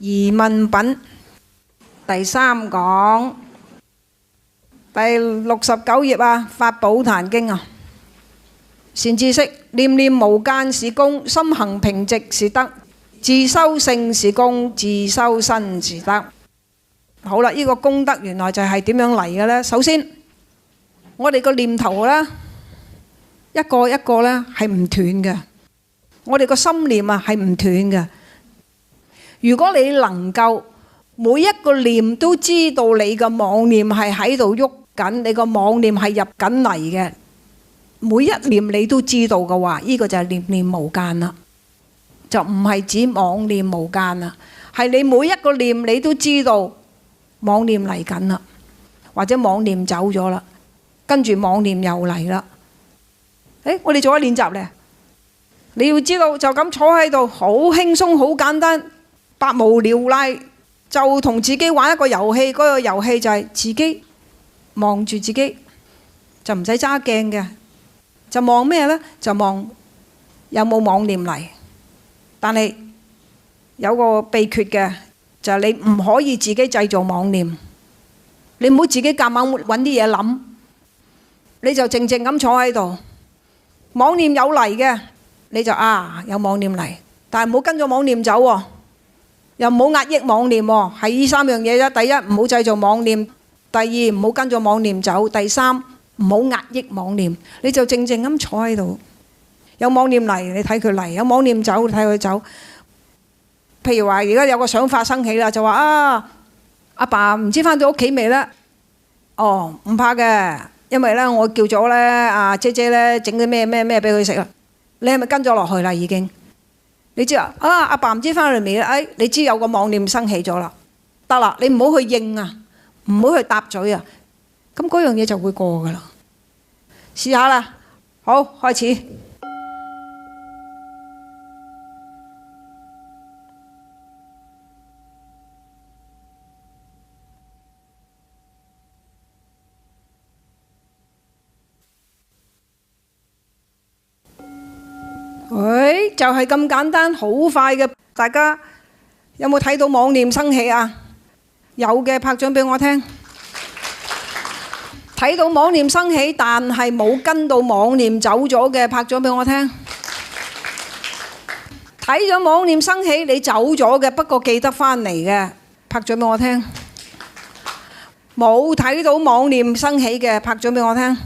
疑問品第3講第69頁啊，法寶壇經啊。善知識，念念無間是功，心行平直是德，自修性是功，自修身是德。好啦，呢個功德原來就係點樣嚟嘅呢？首先，我哋個念頭呢，一個一個呢係唔斷嘅，我哋個心念啊係唔斷嘅。如果你能夠每一個念都知道你個妄念係喺度喐緊，你個妄念係入緊嚟嘅，每一念你都知道嘅話，呢個就係念念無間啦，就唔係指妄念無間啦，係你每一個念你都知道妄念嚟緊啦，或者妄念走咗啦，跟住妄念又嚟啦。我哋做一練習咧，你要知道就咁坐喺度，好輕鬆，好簡單，百無聊賴，就同自己玩一個遊戲。嗰個遊戲就係自己望住自己，就唔使揸鏡嘅，就望咩呢？就望有冇妄念嚟。但係有個秘訣嘅，就係你唔可以自己製造妄念，你唔好自己夾硬揾啲嘢諗，你就靜靜咁坐喺度。妄念有嚟嘅，你就有妄念嚟，但係唔好跟咗妄念走喎，又唔好壓抑妄念喎，係呢3樣嘢啫。第一，唔好製造妄念；第二，唔好跟咗妄念走；第三，唔好壓抑妄念。你就靜靜咁坐喺度，有妄念嚟你睇佢嚟，有妄念走你睇佢走。譬如話而家有個想法生起啦，就話阿爸唔知返到屋企未呢？哦，唔怕嘅。因為咧，我叫咗咧阿姐姐咧整啲咩咩咩俾佢食啦。你係咪跟咗落去啦？已經你知啊？阿爸唔知翻嚟未咧？你知有個妄念生起咗啦，得啦，你唔好去應啊，唔好去答嘴啊，咁嗰樣嘢就會過噶啦。試下啦，好，開始。就係咁簡單，好快嘅。大家有冇睇到妄念生起啊？有嘅拍掌俾我聽。睇到妄念生起，但係冇跟到妄念走咗嘅，拍掌俾我聽。睇咗妄念生起，你走咗嘅，不過記得返嚟嘅，拍掌俾我聽。冇睇到妄念生起嘅，拍掌俾我聽。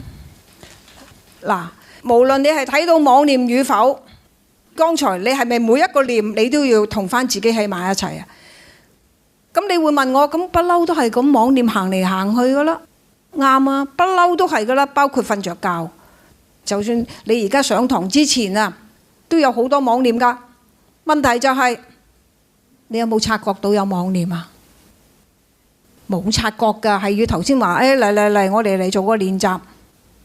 嗱，無論你係睇到妄念與否，剛才你係咪每一個念你都要同返自己喺埋一齊啊？咁你會問我，咁不嬲都係咁妄念行嚟行去噶啦，啱啊，不嬲都係噶啦，包括瞓着覺，就算你而家上堂之前啊，都有好多妄念噶。問題就係你有冇察覺到有妄念啊？冇察覺噶，係要頭先話嚟，我哋嚟做個練習，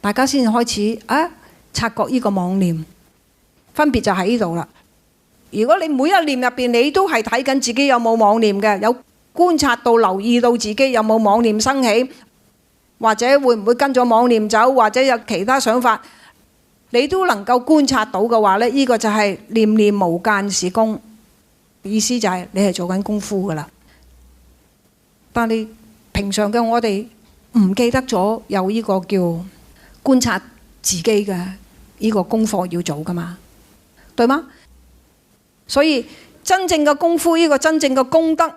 大家先開始察覺呢個妄念。分別就喺呢度啦。如果你每一念入邊你都係睇緊自己有冇妄念嘅，有觀察到留意到自己有冇妄念生起，或者會唔會跟咗妄念走，或者有其他想法，你都能夠觀察到嘅話呢，呢個就係念念無間是功，意思就係你係做緊功夫噶啦。但係平常嘅我哋唔記得咗有呢個叫觀察自己嘅呢個功課要做噶嘛，對嗎？所以真正嘅功夫，呢個真正嘅功德，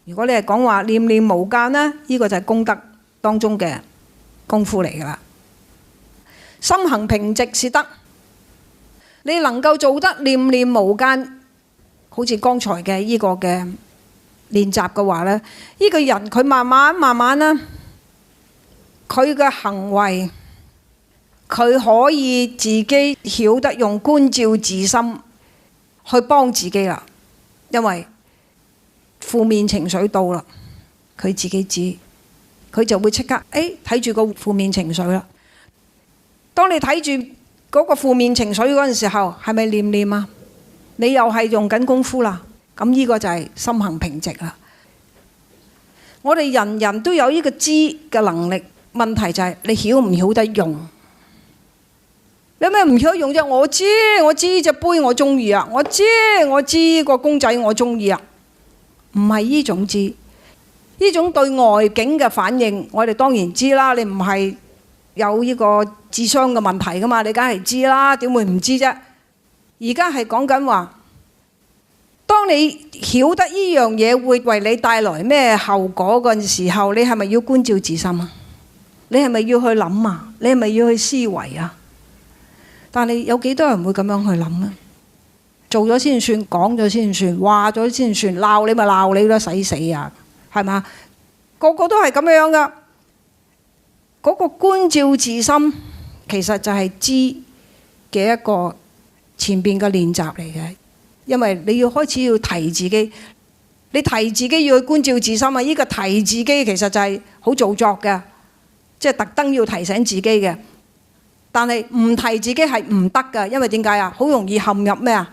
如果你係講話念念無間呢，呢個就係功德當中嘅功夫嚟噶啦。心行平直是德，你能夠做得念念無間，好似剛才嘅呢個嘅練習嘅話呢，呢個人佢慢慢啦，佢嘅行為，佢可以自己曉得用觀照自心去幫自己啦。因為負面情緒到啦，佢自己知，佢就會即刻睇住個負面情緒啦。當你睇住嗰個負面情緒嗰陣時候，係咪念念啊？你又係用緊功夫啦。咁呢個就係心行平直啦。我哋人人都有呢個知嘅能力，問題就係你曉唔曉得用？有咩唔曉得用啫？我知隻杯我中意啊，我知個公仔我中意啊，唔係呢種知。呢種對外境嘅反應，我哋當然知啦。你唔係有呢個智商嘅問題噶嘛？你梗係知啦，點會唔知啫？而家係講緊話，當你曉得呢樣嘢會為你帶來咩後果嗰陣時候，你係咪要觀照自心啊？你係咪要去諗啊？你係咪要去思維啊？但係有幾多人會咁樣去諗啊？做咗先算，講咗先算，話咗先算，鬧你咪鬧你啦，使死啊！係嘛？個個都係咁樣噶。嗰個觀照自心，其實就係知嘅一個前邊嘅練習嚟嘅。因為你要開始要提自己，你提自己要去觀照自心啊！呢個提自己其實就係好做作嘅，即係特登要提醒自己嘅。但係唔提自己係唔得㗎，因為點解啊？好容易陷入咩啊？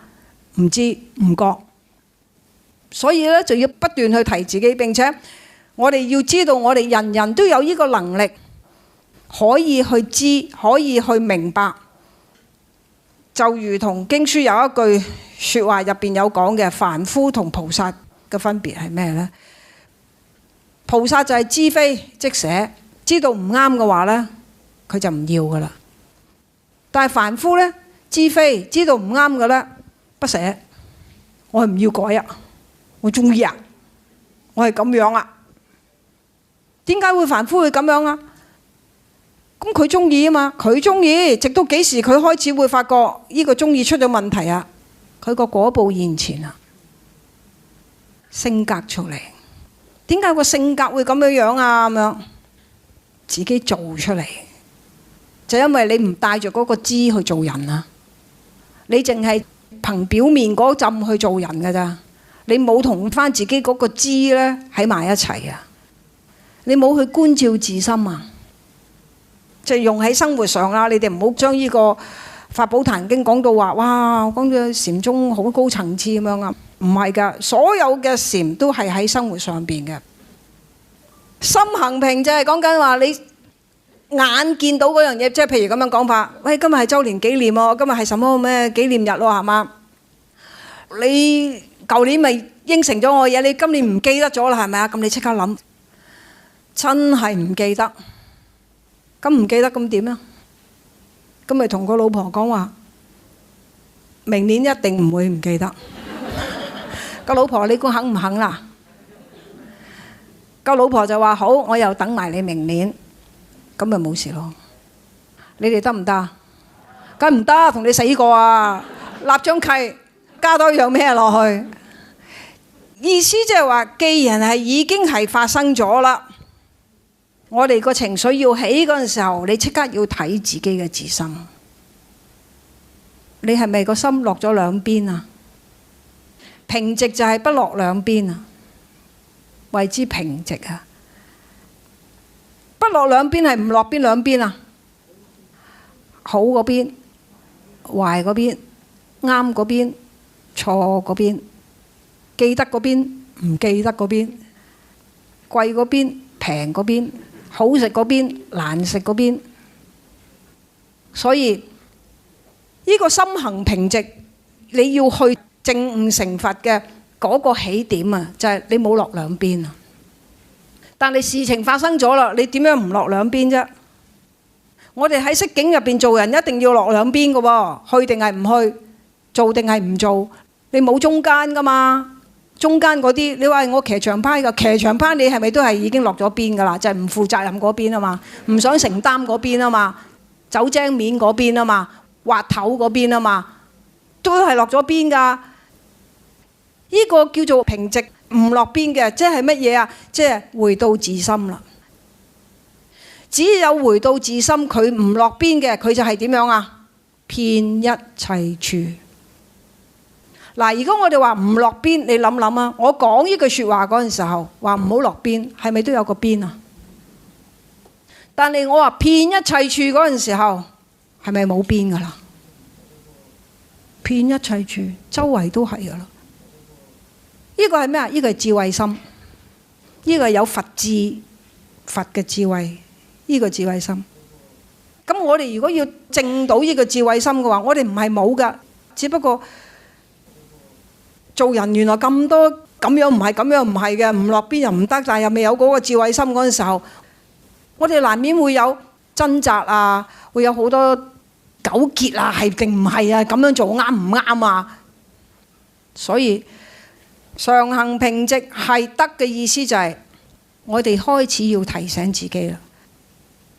唔知唔覺。所以咧就要不斷去提自己，並且我哋要知道，我哋人人都有呢個能力，可以去知，可以去明白。就如同經書有一句説話入邊有講嘅，凡夫同菩薩嘅分別係咩呢？菩薩就係知非即捨，知道唔啱嘅話呢，佢就唔要噶啦。但係凡夫呢，知非知道唔啱嘅呢，不捨，我係唔要改啊！我中意啊！我係咁樣啊！點解會凡夫會咁樣啊？咁佢中意啊嘛，佢中意，直到幾時佢開始會發覺呢個中意出咗問題啊？佢個果報現前啊，性格出嚟。點解個性格會咁樣啊？咁樣自己做出嚟，就因為你唔帶著嗰個知去做人啊！你淨係憑表面嗰陣去做人㗎咋。你冇同翻自己嗰個知咧喺埋一齊啊！你冇去觀照自心啊！就用喺生活上啦。你哋唔好將呢個《法寶壇經》講到話，哇！講到禪宗好高層次咁樣啊！唔係㗎，所有嘅禪都係喺生活上邊嘅。心行平就係講緊話，你眼見到嗰樣嘢，即係譬如咁樣講法。喂，今日係週年紀念喎，今日係什麼咩紀念日喎，係嘛？你舊年咪應承咗我嘢，你今年唔記得咗啦，係咪啊？咁你即刻諗，真係唔記得，咁唔記得咁點啊？咁咪同個老婆講話，明年一定唔會唔記得。個老婆你估肯唔肯啦？個老婆就話好，我又等埋你明年，咁咪冇事咯。你哋得唔得啊？梗唔得，同你死過啊！立張契。加多樣咩落去？意思即係話，既然係已經係發生咗啦，我哋個情緒要起嗰陣時候，你即刻要睇自己嘅自心。你係咪個心落咗兩邊啊？平直就係不落兩邊啊，謂之平直啊。不落兩邊係唔落邊兩邊啊？好嗰邊，壞嗰邊，啱嗰邊，錯嗰邊，記得嗰邊，唔記得嗰邊，貴嗰邊，平嗰邊，好食嗰邊，難食嗰邊。所以呢個心行平直，你要去證悟成佛嘅嗰個起點啊，就係你冇落兩邊啊。但係事情發生咗啦，你點樣唔落兩邊啫？我哋喺色境入邊做人，一定要落兩邊嘅喎，去定係唔去，做定係唔做。你冇中間噶嘛？中間嗰啲，你話我騎牆派㗎，騎牆派你係咪都係已經落咗邊㗎啦？就係唔負責任嗰邊啊嘛，唔想承擔嗰邊啊嘛，走精面嗰邊啊嘛，滑頭嗰邊啊嘛，都係落咗邊㗎。呢個叫做平直唔落邊嘅，即係乜嘢啊？即係回到自心啦。只有回到自心，佢唔落邊嘅，佢就係點樣啊？遍一切處。嗱，如果我哋話唔落邊，你諗諗啊！我講呢句説話嗰陣時候，話唔好落邊，係咪都有個邊啊？但係我話遍一切處嗰陣時候，係咪冇邊噶啦？遍一切處，周圍都係噶啦。呢個係咩啊？呢個係智慧心，呢個係有佛智、佛嘅智慧，呢個智慧心。咁我哋如果要證到呢個智慧心嘅話，我哋唔係冇噶，只不過做人原來咁多咁樣唔係，咁樣唔係嘅，唔落邊又唔得，但係又未有嗰個智慧心嗰陣時候，我哋難免會有掙扎啊，會有好多糾結啊，係定唔係啊？咁樣做啱唔啱啊？所以常行平直係得嘅意思就係我哋開始要提醒自己啦。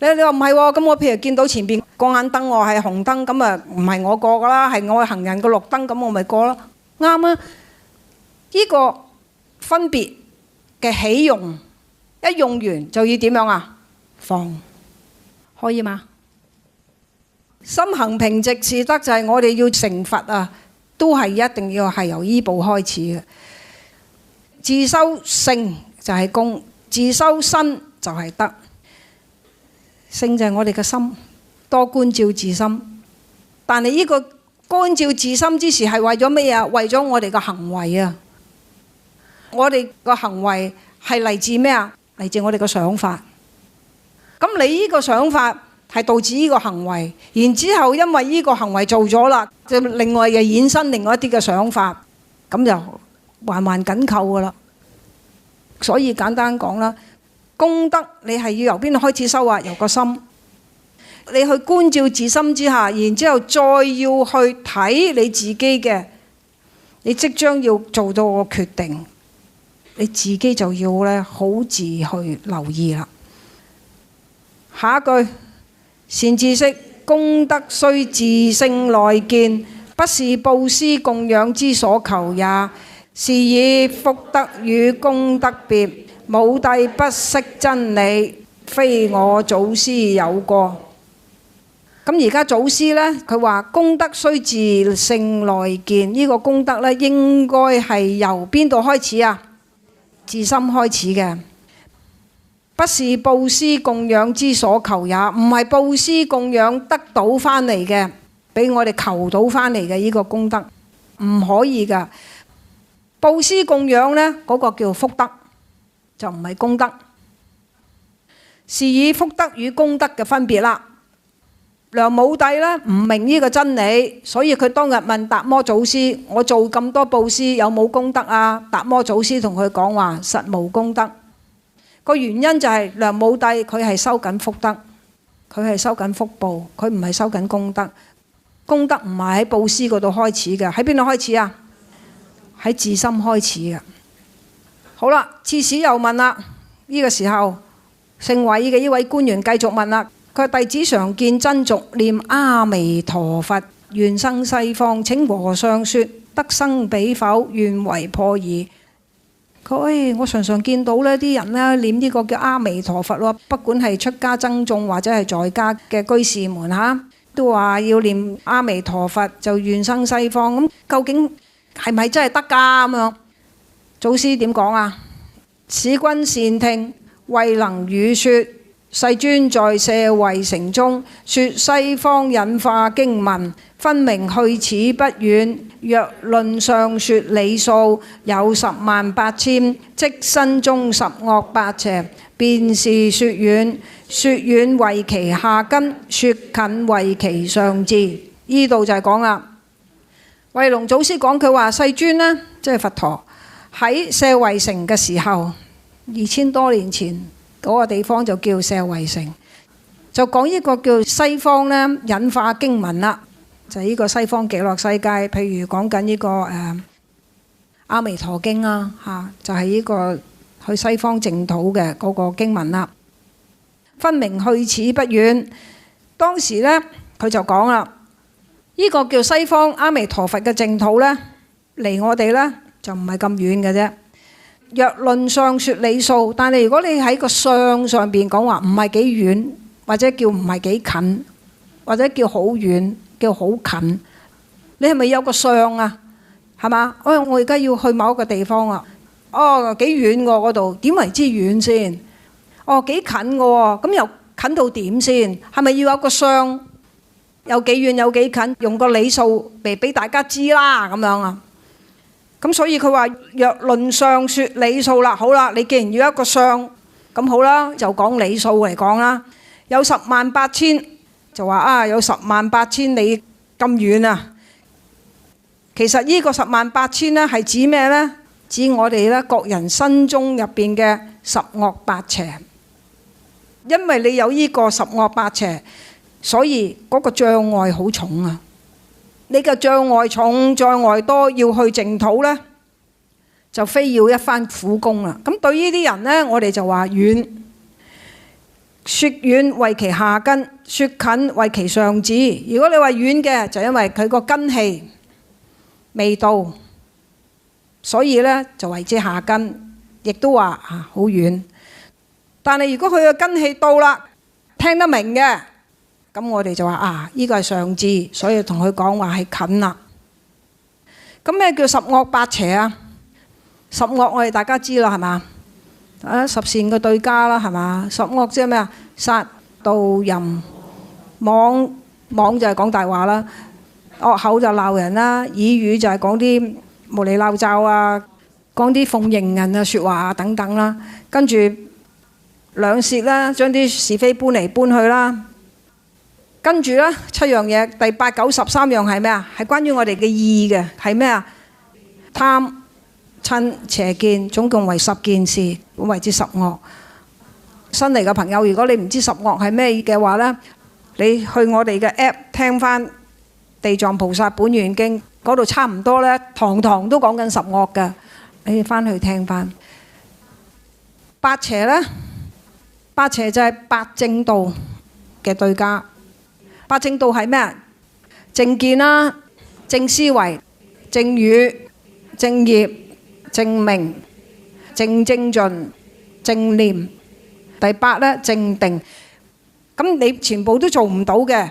你話唔係喎，咁我譬如見到前邊過眼燈喎係紅燈，咁啊唔係我過噶啦，係我行人個綠燈，咁我咪過咯，啱啊！呢個分別嘅起用，一用完就要點樣啊？放，可以嗎？心行平直是得，就係我哋要成佛啊，都係一定要係由依部開始嘅。自修性就係功，自修身就係得。性就係我哋嘅心，多觀照自心。但係呢個觀照自心之時係為咗咩啊？為咗我哋嘅行為啊！我哋個行為係嚟自咩啊？嚟自我哋個想法。咁你呢個想法係導致呢個行為，然之後因為呢個行為做咗啦，就另外嘅衍生另外一啲嘅想法，咁就環環緊扣噶啦。所以簡單講啦，功德你係要由邊度開始修啊？由個心，你去觀照自心之下，然之後再要去睇你自己嘅，你即將要做到個決定，你自己就要咧好自去留意啦。下一句，善知識，功德須自性內見，不是布施供養之所求也。是以福德與功德別，武帝不識真理，非我祖師有過。咁而家祖師呢，佢話功德須自性內見，呢個功德呢應該係由邊度開始啊？自心開始嘅。不是布施供養之所求也，唔係布施供養得到翻嚟嘅，俾我哋求到翻嚟嘅呢個功德，唔可以噶。布施供養呢，嗰個叫福德，就唔係功德。是以福德與功德嘅分別啦。梁武帝呢唔明呢個真理，所以佢當日問達摩祖師：我做咁多布施有冇功德啊？達摩祖師同佢講話：實無功德。個原因就係梁武帝佢係收緊福德，佢係收緊福報，佢唔係收緊功德。功德唔係喺布施嗰度開始嘅，喺邊度開始啊？喺自心開始嘅。好啦，刺史又問啦，呢個時候姓韋嘅呢位官員繼續問啦，佢話弟子常見僧俗念阿彌陀佛，願生西方，請和尚說得生彼否？願為破疑。佢我常常見到呢啲人呢念呢個叫阿彌陀佛喎，不管係出家僧眾或者係在家嘅居士們嚇，都話要念阿彌陀佛就願生西方。咁究竟係咪真係得㗎？咁樣祖師點講啊？使君善聽，慧能語說，世尊在舍衛城中說西方引化經文，分明去此不遠。若論上說理數，有108000，即身中十惡八邪，便是說遠。說遠為其下根，說近為其上智。呢度就係講啦。慧能祖師講佢話世尊呢，即係佛陀喺舍衛城嘅時候，2000多年前嗰個地方就叫舍衛城，就講一個叫西方呢引化經文啦，就係呢個西方極樂世界。譬如講緊呢個阿彌陀經啦嚇，就係呢個去西方淨土嘅嗰個經文啦。分明去此不遠，當時呢佢就講啦。呢個叫西方阿彌陀佛嘅淨土呢，離我哋呢就唔係咁遠嘅啫。若論上說理數，但係如果你喺個相上邊講話唔係幾遠，或者叫唔係幾近，或者叫好遠，叫好近，你係咪有個相啊？係嘛？我而家要去某一個地方啊，哦幾遠喎嗰度，點為之遠先？哦幾近嘅喎，咁又近到點先？係咪要有個相？有幾遠有幾近，用個理數嚟俾大家知啦咁樣啊。咁所以佢話若論上說理數啦，好啦，你既然要一個相，咁好啦，就講理數嚟講啦。有108000，就話啊有108000里咁遠啊。其實呢個108000呢係指咩呢？指我哋咧各人身中入邊嘅十惡八邪。因為你有呢個十惡八邪，所以嗰個障礙好重啊！你嘅障礙重、障礙多，要去淨土呢，就非要一番苦功啦。咁對呢啲人呢，我哋就話遠。說遠為其下根，說近為其上智。如果你話遠嘅，就因為佢個根氣未到，所以呢就為之下根，亦都話好遠。但係如果佢個根氣到啦，聽得明嘅，咁我哋就話呢個係上智，所以同佢講話係近啦。咁咩叫十惡八邪啊？十惡我哋大家知啦，係嘛？十善嘅對家啦，係嘛？十惡即係咩啊？殺盜淫妄，妄就係講大話啦，惡口就鬧人啦，綺語就係講啲無理鬧罩啊，講啲奉迎人嘅説話啊等等啦。跟住兩舌啦，將啲是非搬嚟搬去啦。跟住咧七樣嘢，第八九十三樣係咩啊？係關於我哋嘅意嘅，係咩啊？貪嗔邪見，總共為10件事，咁為之十惡。新嚟嘅朋友，如果你唔知十惡係咩嘅話呢，你去我哋嘅 app 聽翻《地藏菩薩本願經》，嗰度差唔多呢，堂堂都講緊十惡㗎，你翻去聽翻。八邪呢？八邪就係八正道嘅對家。八正道係咩啊？正見啦、正思維、正語、正業、正命、正精進、正念。第八咧，正定。咁你全部都做唔到嘅，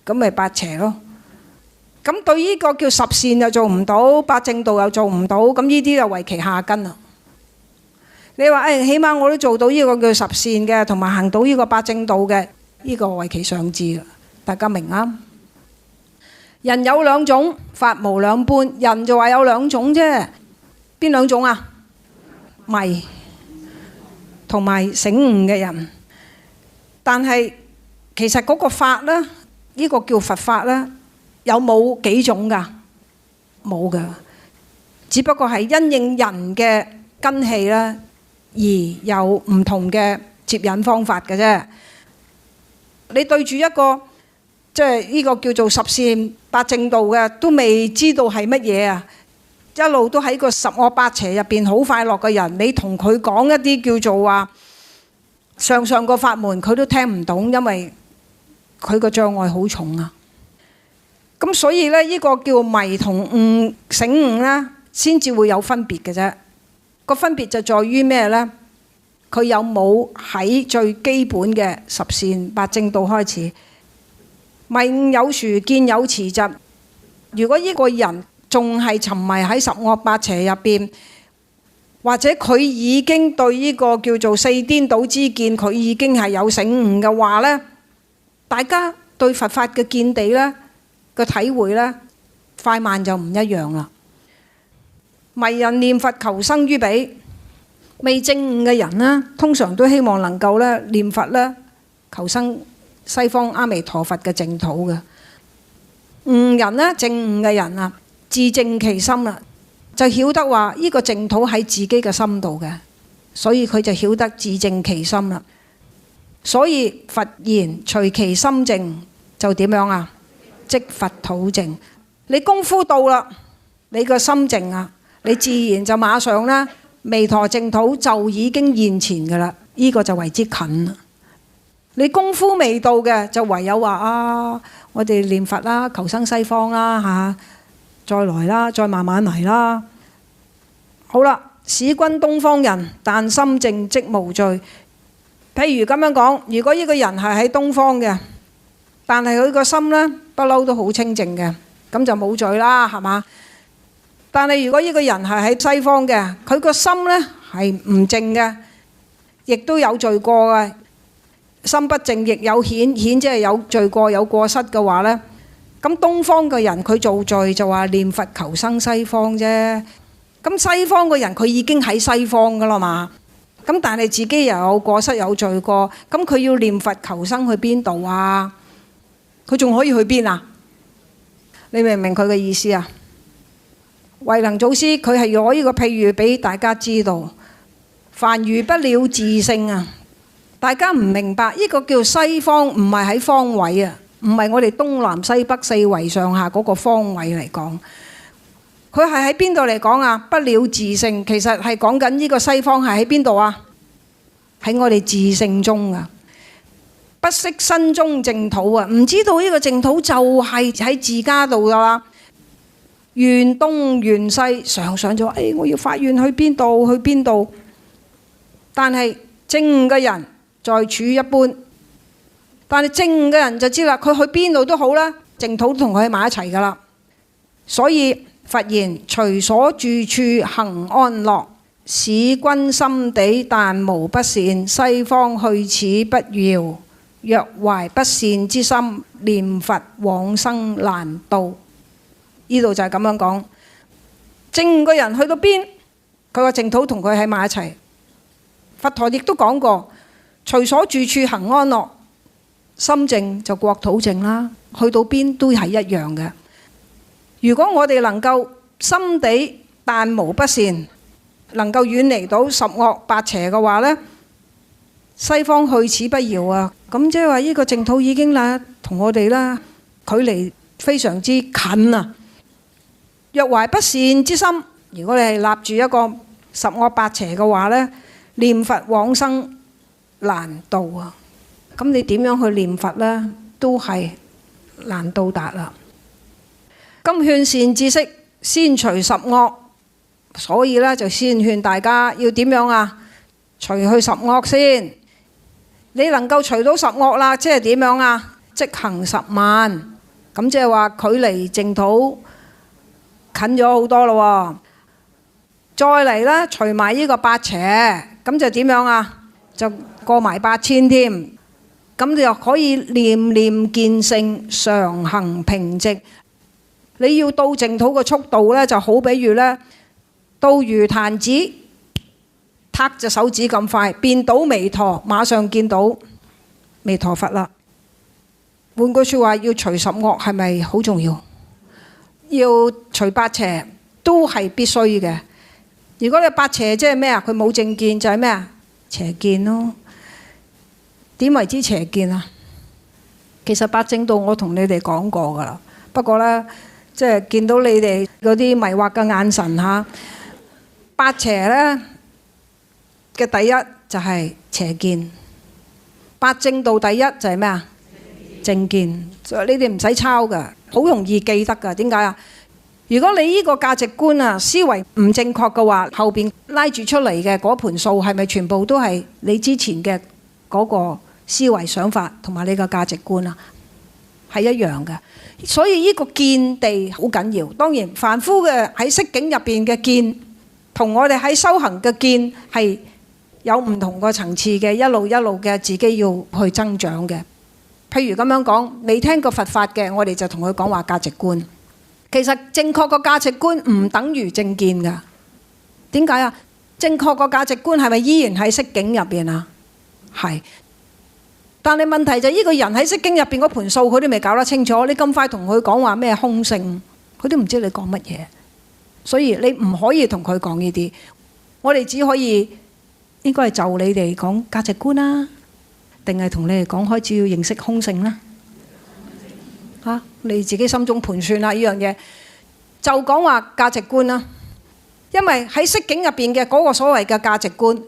咁咪八邪咯。咁對呢個叫十善又做唔到，八正道又做唔到，咁呢啲就為其下根啦。你話起碼我都做到呢個叫十善嘅，同埋行到呢個八正道嘅，呢個為其上智啦。大家明啱？人有兩種，法無兩般。人就話有兩種啫，邊兩種啊？迷同埋醒悟嘅人。但係其實嗰個法呢，呢個叫佛法呢，有冇幾種㗎？冇㗎，只不過係因應人嘅根氣呢，而有唔同嘅接引方法嘅啫。你對住一個即係呢個叫做十善八正道嘅，都未知道係乜嘢啊！一路都喺個十惡八邪入邊好快樂嘅人，你同佢講一啲叫做話上個法門，佢都聽唔懂，因為佢個障礙好重啊！咁所以咧，呢個叫迷同悟醒悟咧，先至會有分別嘅啫。個分別就在於咩咧？佢有冇喺最基本嘅十善八正道開始？迷悟有殊，見有遲疾。如果呢個人仲係沉迷喺十惡八邪入邊，或者佢已經對呢個叫做四顛倒之見，佢已經係有醒悟嘅話呢，大家對佛法嘅見地呢，個體會呢，快慢就唔一樣啦。迷人念佛求生於彼，未證悟嘅人呢，通常都希望能夠呢念佛呢，求生西方阿彌陀佛嘅淨土嘅。悟人呢，證悟嘅人啊，自證其心啦，就曉得話呢個淨土喺自己嘅心度嘅，所以佢就曉得自證其心啦。所以佛言隨其心淨，就點樣啊？即佛土淨。你功夫到啦，你個心淨啊，你自然就馬上啦，彌陀淨土就已經現前噶啦。呢個就為之近啦。你功夫未到嘅，就唯有話我哋念佛啦，求生西方啦嚇，再來啦，再慢慢嚟啦。好啦，使君東方人，但心淨即無罪。譬如咁樣講，如果呢個人係喺東方嘅，但係佢個心呢，不嬲都好清淨嘅，咁就冇罪啦，係嘛？但係如果呢個人係喺西方嘅，佢個心呢係唔淨嘅，亦都有罪過嘅。心不淨亦有顯，顯即係有罪過有過失嘅話呢，咁東方嘅人佢做罪就話念佛求生西方啫。咁西方嘅人佢已經喺西方噶啦嘛，咁但係自己又有過失有罪過，咁佢要念佛求生去邊度啊？佢仲可以去邊啊？你明唔明佢嘅意思啊？慧能祖師佢係攞呢個譬喻俾大家知道，凡愚不了自性啊！大家唔明白呢個叫西方，唔係喺方位啊，唔係我哋東南西北四圍上下嗰個方位嚟講，佢係喺邊度嚟講啊？不了自性，其實係講緊呢個西方係喺邊度啊？喺我哋自性中啊！不識身中淨土啊！唔知道呢個淨土就係喺自家度噶啦。願東願西，常常就話：我要發願去邊度去邊度。但係正嘅人在處一般，但係正嘅人就知啦，佢去邊度都好啦，淨土同佢喺埋一齊噶啦。所以佛言：隨所住處行安樂，使君心地但無不善。西方去此不要，若懷不善之心，念佛往生難到。呢度就係咁樣講，正個人去到邊，佢個淨土同佢喺埋一齊。佛陀亦都講過，隨所住處行安樂，心淨就國土淨啦。去到邊都係一樣嘅。如果我哋能夠心地但無不善，能夠遠離到十惡八邪嘅話呢，西方去此不遙啊！咁即係話呢個淨土已經啦，同我哋啦距離非常之近啊！若懷不善之心，如果你係立住一個十惡八邪嘅話呢，念佛往生難到啊！咁你點樣去念佛呢？都係難到達啦。今勸善知識，先除十惡，所以呢就先勸大家要點樣啊？除去十惡先。你能夠除到十惡啦，即係點樣啊？即行十萬，咁即係話距離淨土近咗好多咯。再嚟啦，除埋呢個八邪，咁就點樣啊？就過埋8000添。咁你就可以念念見性，常行平直。你要到淨土嘅速度呢，就好比如呢，到魚彈子，撻隻手指咁快，變到彌陀，馬上見到彌陀佛啦。換句説話，要除十惡係咪好重要？要除八邪都係必須嘅。如果你八邪即係咩啊？佢冇正見就係咩啊？邪見咯。點為之邪見啊？其實八正道我同你哋講過噶啦，不過呢，即係見到你哋嗰啲迷惑嘅眼神嚇。八邪呢嘅第一就係邪見，八正道第一就係咩啊？正見。所以你哋唔使抄噶，好容易記得噶。點解啊？如果你呢個價值觀啊思維唔正確嘅話，後邊拉住出嚟嘅嗰盤數係咪全部都係你之前嘅嗰個思維想法同埋你個價值觀啊？係一樣嘅。所以呢個見地好緊要。當然凡夫嘅喺色境入邊嘅見，同我哋喺修行嘅見係有唔同個層次嘅，一路一路嘅自己要去增長嘅。譬如咁樣講，未聽過佛法嘅，我哋就同佢講話價值觀。其實正確個價值觀唔等於正見㗎。點解啊？正確個價值觀係咪依然喺色境入邊啊？係。但係問題就係呢個人喺色境入邊嗰盤數，佢都未搞得清楚。你咁快同佢講話咩空性，佢都唔知你講乜嘢。所以你唔可以同佢講呢啲。我哋只可以應該係就你哋講價值觀啦，定係同你哋講開始要認識空性啦。嚇，你自己心中盤算啦，呢樣嘢就講話價值觀啦。因為喺色境入邊嘅嗰個所謂嘅價值觀，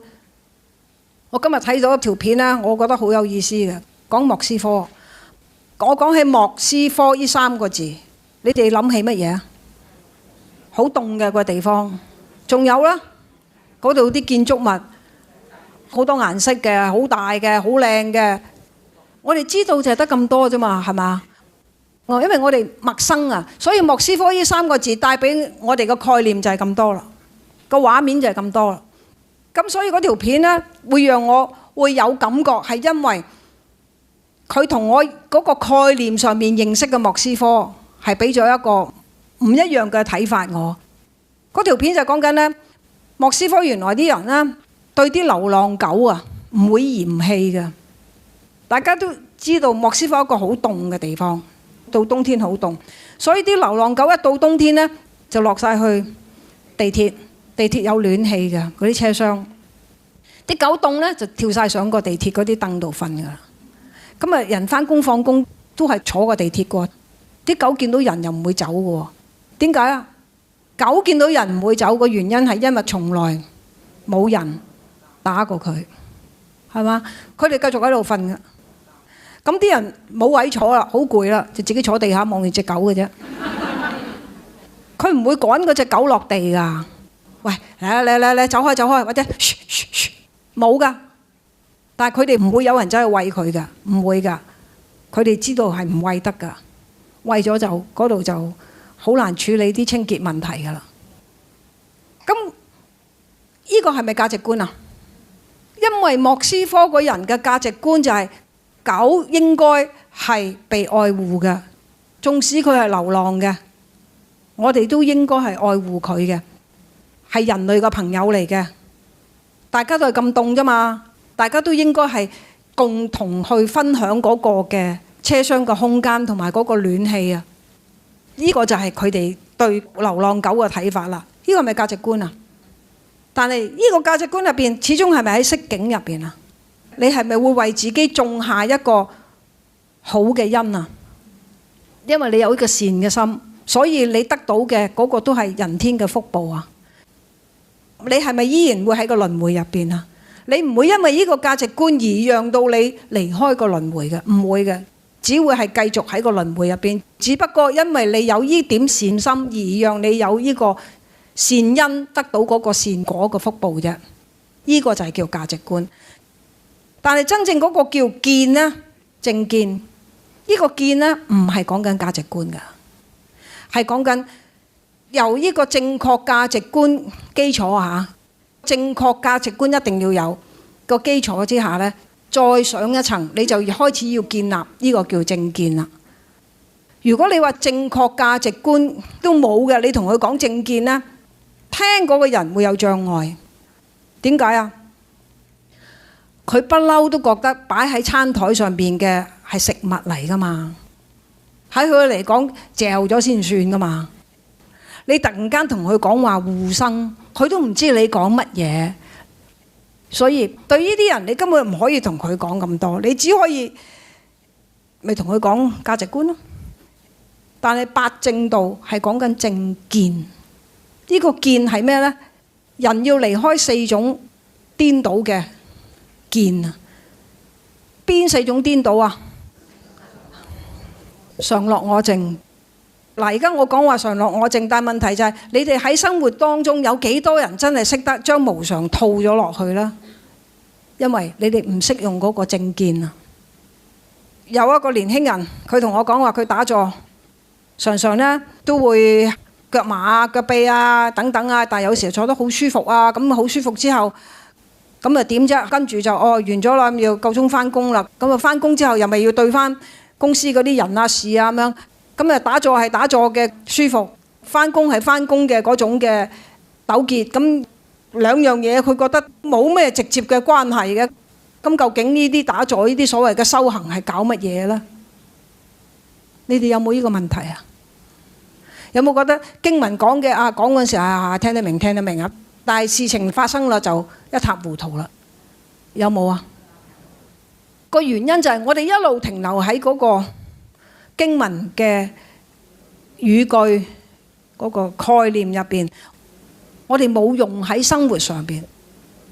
我今日睇咗一條片啦，我覺得好有意思嘅，講莫斯科。我講起莫斯科呢3個字，你哋諗起乜嘢啊？好凍嘅個地方，仲有啦，嗰度啲建築物好多顏色嘅，好大嘅，好靚嘅。我哋知道就係得咁多啫嘛，係嘛？因為我哋陌生啊，所以莫斯科呢3個字帶俾我哋嘅概念就係咁多啦，個畫面就係咁多啦。咁所以嗰條片呢，會讓我會有感覺，係因為佢同我嗰個概念上面認識嘅莫斯科係俾咗一個唔一樣嘅睇法我。嗰條片就講緊呢，莫斯科原來啲人呢對啲流浪狗啊唔會嫌棄嘅。大家都知道莫斯科一個好凍嘅地方，到冬天好凍，所以啲流浪狗一到冬天呢就落晒去地鐵有暖氣嘅嗰啲車廂，啲狗凍呢就跳晒上個地鐵嗰啲凳度瞓㗎啦。咁啊，人返工放工都係坐個地鐵過，啲狗見到人又唔會走嘅喎。點解啊？狗見到人唔會走嘅原因係因為從來冇人打過佢，係嘛？佢哋繼續喺度瞓嘅。咁啲人冇位坐啦，好攰啦，就自己坐地下望住隻狗嘅啫。佢唔會趕嗰隻狗落地㗎。喂，嚟，走開，或者噓噓噓，冇㗎。但係佢哋唔會有人走去餵佢㗎，唔會㗎。佢哋知道係唔餵得㗎，餵咗就嗰度就好難處理啲清潔問題㗎啦。咁呢個係咪價值觀啊？因為莫斯科嗰人嘅價值觀就係狗應該係被愛護嘅，縱使佢係流浪嘅，我哋都應該係愛護佢嘅，係人類嘅朋友嚟嘅。大家都係咁凍啫嘛，大家都應該係共同去分享嗰個嘅車廂嘅空間同埋嗰個暖氣啊！呢個就係佢哋對流浪狗嘅睇法啦。呢個係咪價值觀啊？但係呢個價值觀入邊，始終係咪喺色境入邊啊？你係咪會為自己種下一個好嘅因啊？因為你有一個善嘅心，所以你得到嘅嗰個都係人天嘅福報啊！你係咪依然會喺個輪迴入邊啊？你唔會因為呢個價值觀而讓到你離開個輪迴嘅，唔會嘅，只會係繼續喺個輪迴入邊。只不過因為你有呢點善心，而讓你有呢個善因得到嗰個善果嘅福報啫。呢個就係叫價值觀。但係真正嗰個叫見呢，正見，呢個見呢唔係講緊價值觀㗎，係講緊由呢個正確價值觀基礎下，正確價值觀一定要有個基礎之下呢，再上一層，你就開始要建立呢個叫正見啦。如果你話正確價值觀都冇嘅，你同佢講正見呢，聽嗰個人會有障礙。點解啊？佢不嬲都覺得擺喺餐台上邊嘅係食物嚟㗎嘛，喺佢嚟講嚼咗先算㗎嘛。你突然間同佢講話護生，佢都唔知你講乜嘢。所以對呢啲人，你根本唔可以同佢講咁多，你只可以咪同佢講價值觀咯。但係八正道係講緊正見，呢個見係咩呢？人要離開四種顛倒嘅見啊！邊四種顛倒啊？常樂我淨。嗱，而家我講話常樂我淨，但係問題就係你哋喺生活當中有幾多人真係識得將無常套咗落去呢？因為你哋唔識用嗰個正見啊！有一個年輕人，佢同我講話，佢打坐常常呢都會腳麻啊、腳痹啊等等啊，但係有時坐得好舒服啊，咁好舒服之後，咁啊點啫？跟住就完咗啦，要夠鐘返工啦。咁啊返工之後又咪要對返公司嗰啲人啊事啊咁樣。咁啊打坐係打坐嘅舒服，返工係返工嘅嗰種嘅糾結，咁兩樣嘢佢覺得冇咩直接嘅關係嘅。咁究竟呢啲打坐呢啲所謂嘅修行係搞乜嘢呢？你哋有冇呢個問題啊？有冇覺得經文講嘅講嗰陣時聽得明啊？但係事情發生啦就一塌糊塗啦？有冇啊？個原因就係我哋一路停留喺嗰個經文嘅語句嗰個概念入邊，我哋冇用喺生活上邊。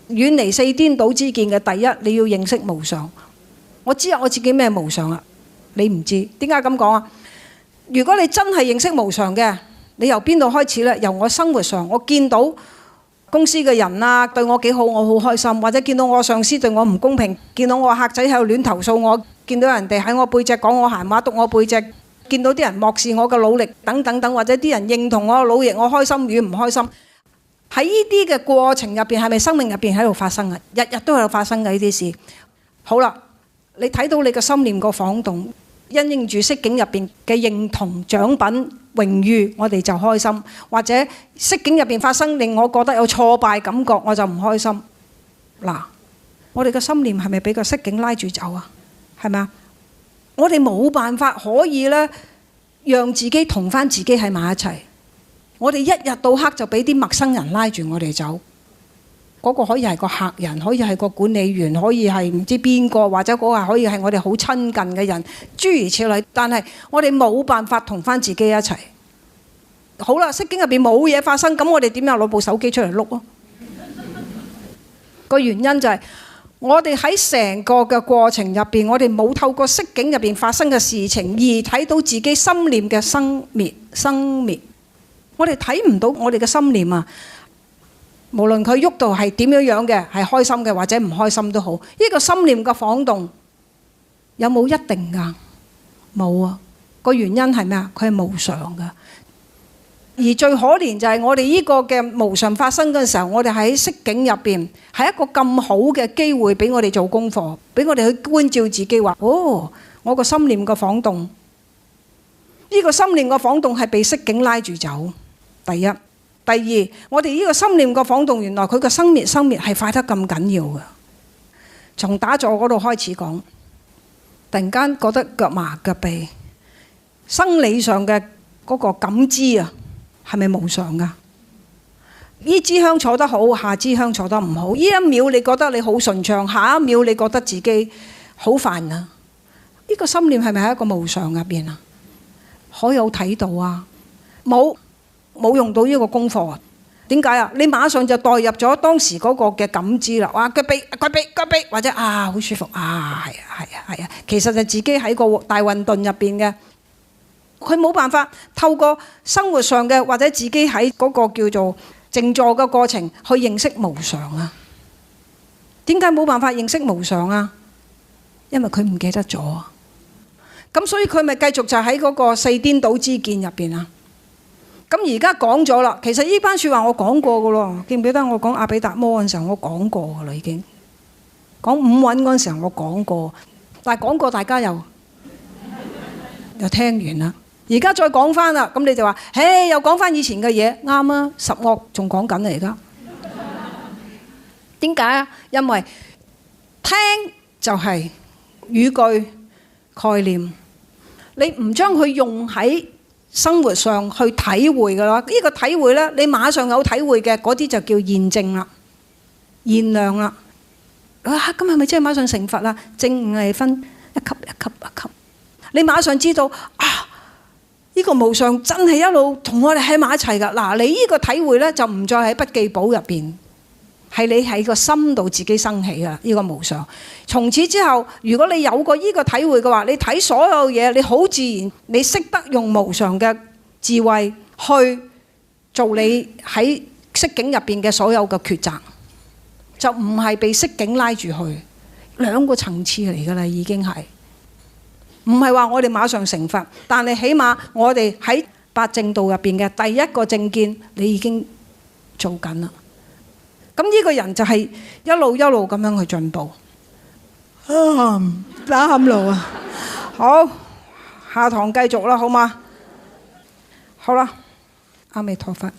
遠離四顛倒之見嘅第一，你要認識無常。我知我自己咩無常啦，你唔知。點解咁講啊？如果你真係認識無常嘅，你由邊度開始呢？由我生活上，我見到公司嘅人啊對我幾好，我好開心；或者見到我上司對我唔公平，見到我客仔喺度亂投訴我，見到人哋喺我背脊講我閒話，督我背脊，見到啲人漠視我嘅努力等等等，或者啲人認同我嘅努力，我開心與唔開心。喺呢啲嘅過程入邊，係咪生命入邊喺度發生啊？日日都喺度發生嘅呢啲事。好啦，你睇到你嘅心念個晃動，因應住色境入邊嘅認同、獎品、榮譽，我哋就開心；或者色境入邊發生令我覺得有挫敗感覺，我就唔開心。嗱，我哋嘅心念係咪俾個色境拉住走啊？係咪啊？我哋冇辦法可以呢，讓自己同翻自己喺埋一齊。我哋一日到黑就俾啲陌生人拉住我哋走。嗰個可以係個客人，可以係個管理員，可以係唔知邊個，或者嗰個可以係我哋好親近嘅人，諸如此類。但係我哋冇辦法同翻自己一齊。好啦，釋經入邊冇嘢發生，咁我哋點樣攞部手機出嚟碌咯？個原因就係我哋喺成個嘅過程入邊，我哋冇透過釋經入邊發生嘅事情而睇到自己心念嘅生滅。我哋睇唔到我哋嘅心念啊！無論佢喐到係點樣樣嘅，係開心嘅或者唔開心都好，呢個心念嘅晃動有冇一定㗎？冇啊！個原因係咩啊？佢係無常㗎。而最可憐就係我哋呢個嘅無常發生嘅時候，我哋喺釋經入邊係一個咁好嘅機會俾我哋做功課，俾我哋去觀照自己話：哦，我個心念嘅晃動，呢個心念嘅晃動係被釋經拉住走。第一。第二，我哋呢個心念個晃動，原來佢個生滅係快得咁緊要嘅。從打坐嗰度開始講，突然間覺得腳麻腳痹，生理上嘅嗰個感知啊，係咪無常㗎？呢支香坐得好，下支香坐得唔好。呢一秒你覺得你好順暢，下一秒你覺得自己好煩啊！呢個心念係咪喺一個無常入邊啊？可有睇到啊？冇用到呢個功課啊？點解啊？你馬上就代入咗當時嗰個嘅感知啦。哇，腳痹，或者啊好舒服啊，係啊，其實就自己喺個大混沌入邊嘅，佢冇辦法透過生活上嘅或者自己喺嗰個叫做靜坐嘅過程去認識無常啊。點解冇辦法認識無常啊？因為佢唔記得咗啊。咁所以佢咪繼續就喺嗰個四顛倒之見入邊啊。咁而家講咗啦，其實呢班説話我講過噶咯，記唔記得我講阿毗達摩嗰陣時候我講過噶啦，已經講五蘊嗰陣時候我講過，但係講過大家又聽完啦。而家再講翻啦，咁你就話，嘿，又講翻以前嘅嘢，啱啊，十惡仲講緊啊而家。點解啊？因為聽就係語句概念，你唔將佢用喺生活上去體會噶啦，呢個體會呢，你馬上有體會嘅嗰啲就叫現證啦、現量啦。啊，咁係咪真係馬上成佛啦？證悟係分一級一級一級，你馬上知道啊，呢個無常真係一路同我哋喺埋一齊噶。嗱，你呢個體會呢，就唔再喺筆記簿入邊，係你喺個心度自己生起噶呢個無常。從此之後，如果你有過呢個體會嘅話，你睇所有嘢，你好自然，你識得用無常嘅智慧去做你喺釋境入邊嘅所有嘅抉擇，就唔係被釋境拉住去，兩個層次嚟噶啦，已經係唔係話我哋馬上成佛，但係起碼我哋喺八正道入邊嘅第一個正見，你已經做緊啦。咁呢個人就係一路咁樣去進步。打喊路啊！好，下堂繼續啦，好嗎？好啦，阿彌陀佛。